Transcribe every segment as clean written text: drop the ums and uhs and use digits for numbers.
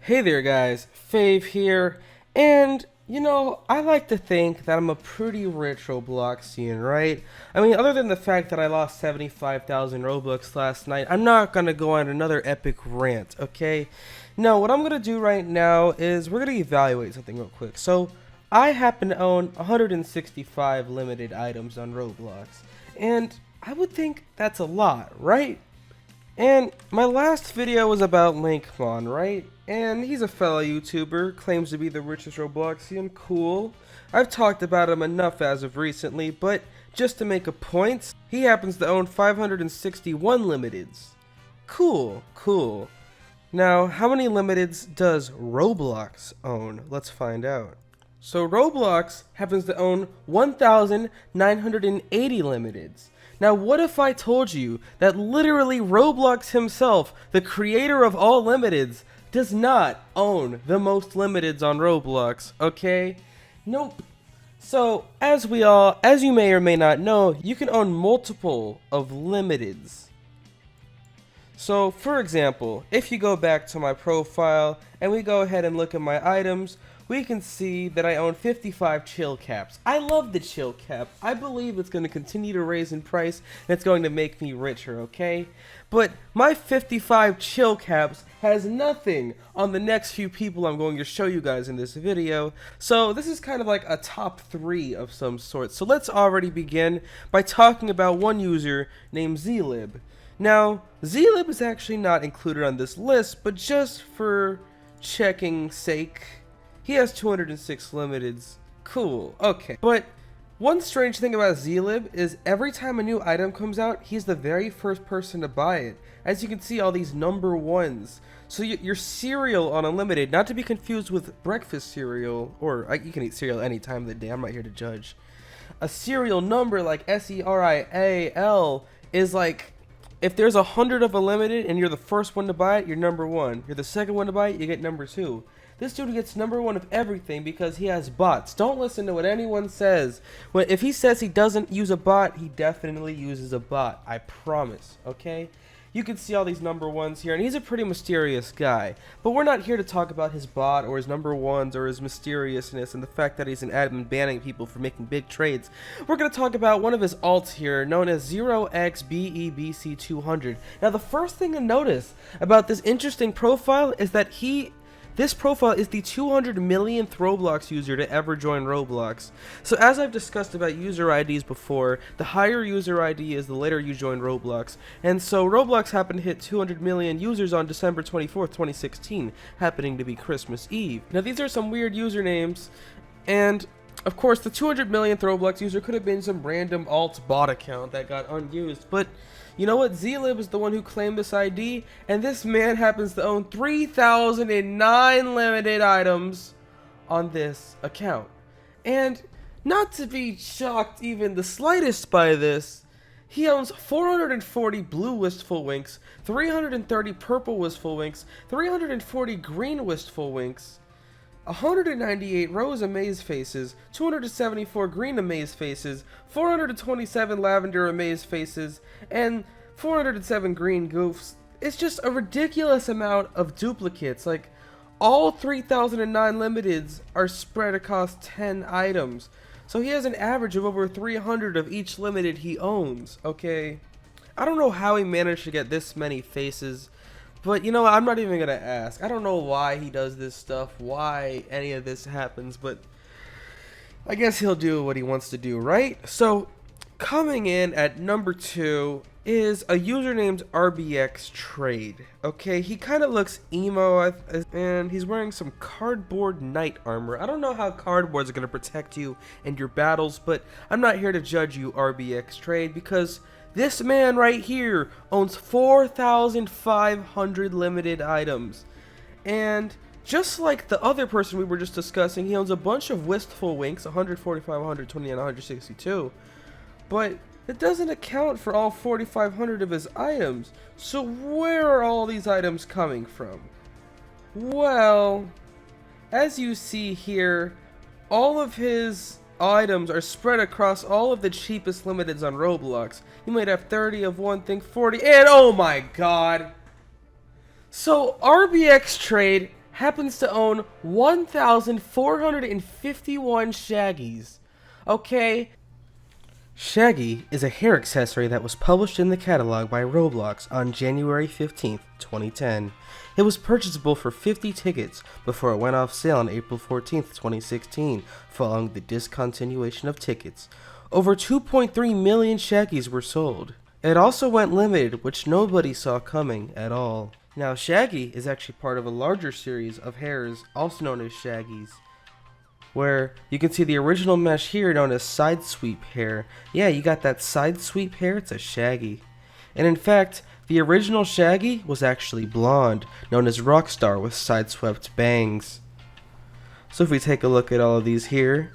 Hey there guys, Fave here, and I like to think that I'm a pretty rich Robloxian, right? I mean, other than the fact that I lost 75,000 Robux last night, I'm not gonna go on another epic rant, okay? No, what I'm gonna do right now is we're gonna evaluate something real quick. So, I happen to own 165 limited items on Roblox, and I would think that's a lot, right? And my last video was about Linkmon, right? And he's a fellow YouTuber, claims to be the richest Robloxian, cool. I've talked about him enough as of recently, but just to make a point, he happens to own 561 limiteds. Cool, cool. Now, how many limiteds does Roblox own? Let's find out. So Roblox happens to own 1,980 limiteds. Now what if I told you that literally Roblox himself, the creator of all limiteds, does not own the most limiteds on Roblox, okay? Nope. So, as you may or may not know, you can own multiple of limiteds. So, for example, if you go back to my profile and we go ahead and look at my items, we can see that I own 55 chill caps. I love the chill cap. I believe it's going to continue to raise in price and it's going to make me richer, okay? But my 55 chill caps has nothing on the next few people I'm going to show you guys in this video. So this is kind of like a top 3 of some sort. So let's already begin by talking about one user named Z Lib. Now, Z Lib is actually not included on this list, but just for checking sake, he has 206 limiteds. Cool, okay. But one strange thing about Z Lib is every time a new item comes out, he's the very first person to buy it. As you can see, all these number ones. So your cereal on Unlimited, not to be confused with breakfast cereal, or you can eat cereal any time of the day, I'm not here to judge. A serial number like SERIAL is like, if there's 100 of a limited and you're the first one to buy it, you're number 1. You're the second one to buy it, you get number 2. This dude gets number 1 of everything because he has bots. Don't listen to what anyone says. If he says he doesn't use a bot, he definitely uses a bot. I promise, okay? You can see all these number 1s here, and he's a pretty mysterious guy. But we're not here to talk about his bot or his number 1s or his mysteriousness and the fact that he's an admin banning people for making big trades. We're going to talk about one of his alts here, known as 0xBEBC200. Now, the first thing to notice about this interesting profile is that this profile is the 200 millionth Roblox user to ever join Roblox. So as I've discussed about user IDs before, the higher user ID is the later you join Roblox. And so Roblox happened to hit 200 million users on December 24th, 2016, happening to be Christmas Eve. Now these are some weird usernames, and of course the 200 millionth Roblox user could have been some random alt bot account that got unused, but you know what? Z Lib is the one who claimed this ID, and this man happens to own 3,009 limited items on this account. And not to be shocked even the slightest by this, he owns 440 blue wistful winks, 330 purple wistful winks, 340 green wistful winks, 198 rose amaze faces, 274 green amaze faces, 427 lavender amaze faces, and 407 green goofs. It's just a ridiculous amount of duplicates. Like, all 3,009 limiteds are spread across 10 items. So he has an average of over 300 of each limited he owns, okay? I don't know how he managed to get this many faces. But you know what, I'm not even gonna ask. I don't know why he does this stuff, why any of this happens, but I guess he'll do what he wants to do, right? So, coming in at number 2 is a user named RBX Trade. Okay, he kind of looks emo, and he's wearing some cardboard knight armor. I don't know how cardboards are gonna protect you in your battles, but I'm not here to judge you, RBX Trade, because this man right here owns 4,500 limited items. And just like the other person we were just discussing, he owns a bunch of wistful winks, 145, 129, 162. But it doesn't account for all 4,500 of his items. So where are all these items coming from? Well, as you see here, all of his items are spread across all of the cheapest limiteds on Roblox. You might have 30 of one thing, 40, and oh my god! So RBX Trade happens to own 1,451 Shaggies. Okay? Shaggy is a hair accessory that was published in the catalog by Roblox on January 15th, 2010. It was purchasable for 50 tickets before it went off sale on April 14th, 2016, following the discontinuation of tickets. Over 2.3 million Shaggies were sold. It also went limited, which nobody saw coming at all. Now, Shaggy is actually part of a larger series of hairs, also known as Shaggies, where you can see the original mesh here known as side sweep hair. Yeah, you got that side sweep hair, it's a Shaggy. And in fact, the original Shaggy was actually blonde, known as Rockstar with side swept bangs. So if we take a look at all of these here,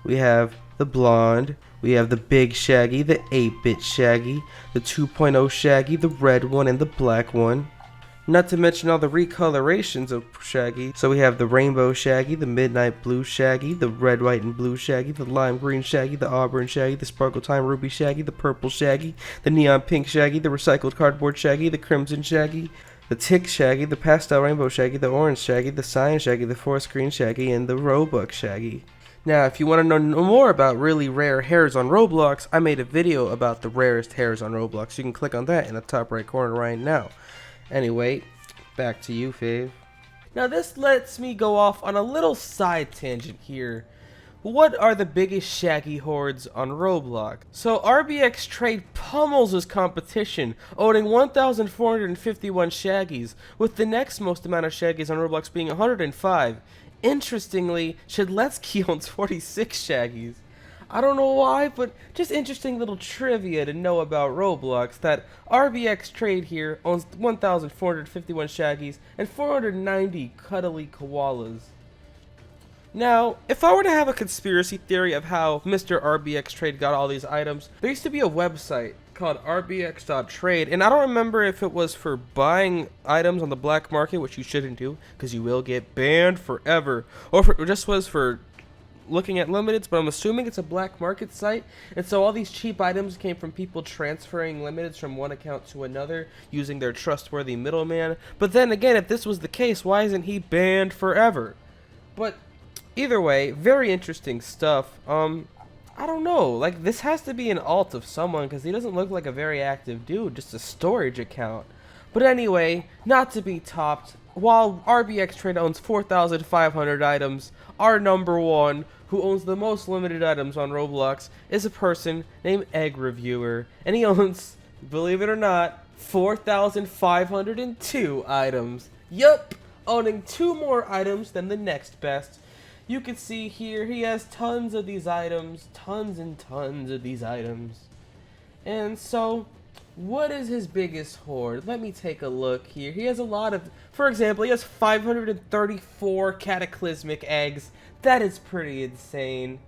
we have the blonde, we have the big Shaggy, the 8-bit Shaggy, the 2.0 Shaggy, the red one, and the black one. Not to mention all the recolorations of Shaggy. So we have the rainbow Shaggy, the midnight blue Shaggy, the red, white, and blue Shaggy, the lime green Shaggy, the auburn Shaggy, the sparkle time ruby Shaggy, the purple Shaggy, the neon pink Shaggy, the recycled cardboard Shaggy, the crimson Shaggy, the tick Shaggy, the pastel rainbow Shaggy, the orange Shaggy, the cyan Shaggy, the forest green Shaggy, and the robux Shaggy. Now, if you want to know more about really rare hairs on Roblox, I made a video about the rarest hairs on Roblox. You can click on that in the top right corner right now. Anyway, back to you, Fave. Now this lets me go off on a little side tangent here. What are the biggest Shaggy hoards on Roblox? So RBX Trade pummels his competition, owning 1,451 Shaggies, with the next most amount of Shaggies on Roblox being 105. Interestingly, Shedletsky owns 46 Shaggies. I don't know why, but just interesting little trivia to know about Roblox, that RBX Trade here owns 1,451 Shaggies and 490 cuddly koalas. Now, if I were to have a conspiracy theory of how Mr. RBX Trade got all these items, there used to be a website called rbx.trade, and I don't remember if it was for buying items on the black market, which you shouldn't do, because you will get banned forever, or if it just was for looking at limiteds, but I'm assuming it's a black market site, and so all these cheap items came from people transferring limiteds from one account to another using their trustworthy middleman. But then again, if this was the case, why isn't he banned forever? But either way, very interesting stuff. I don't know, like, this has to be an alt of someone, because he doesn't look like a very active dude, just a storage account. But anyway, not to be topped, while RBX Trade owns 4,500 items, our number one, who owns the most limited items on Roblox, is a person named Egg Reviewer, and he owns, believe it or not, 4,502 items. Yup, owning 2 more items than the next best. You can see here, he has tons of these items, tons and tons of these items. And so, what is his biggest hoard? Let me take a look here. He has a lot of, for example, he has 534 cataclysmic eggs. That is pretty insane.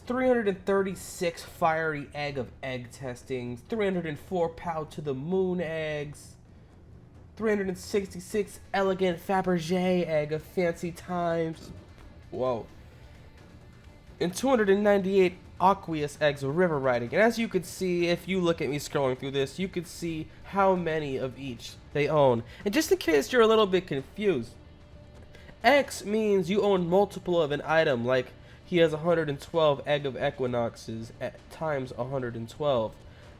336 fiery egg of egg testing, 304 pow to the moon eggs, 366 elegant Fabergé egg of fancy times. Whoa. And 298 aqueous eggs of river riding. And as you could see, if you look at me scrolling through this, you could see how many of each they own. And just in case you're a little bit confused, X means you own multiple of an item, like he has 112 egg of equinoxes at times 112.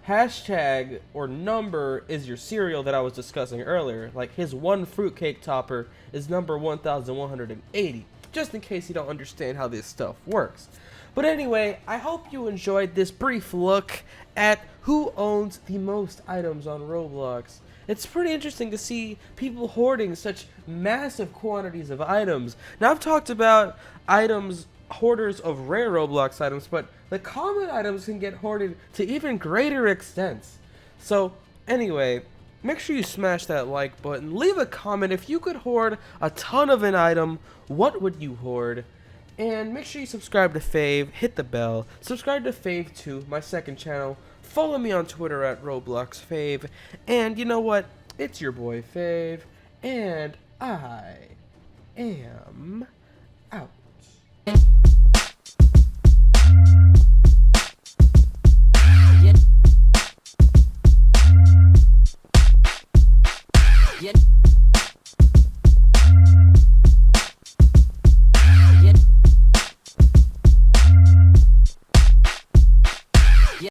Hashtag or number is your cereal that I was discussing earlier, like his one fruitcake topper is number 1180, just in case you don't understand how this stuff works. But anyway, I hope you enjoyed this brief look at who owns the most items on Roblox. It's pretty interesting to see people hoarding such massive quantities of items. Now, I've talked about hoarders of rare Roblox items, but the common items can get hoarded to even greater extents. So, anyway, make sure you smash that like button. Leave a comment. If you could hoard a ton of an item, what would you hoard? And make sure you subscribe to Fave, hit the bell, subscribe to Fave 2, my second channel, follow me on Twitter at RobloxFave, and you know what? It's your boy Fave, and I am out.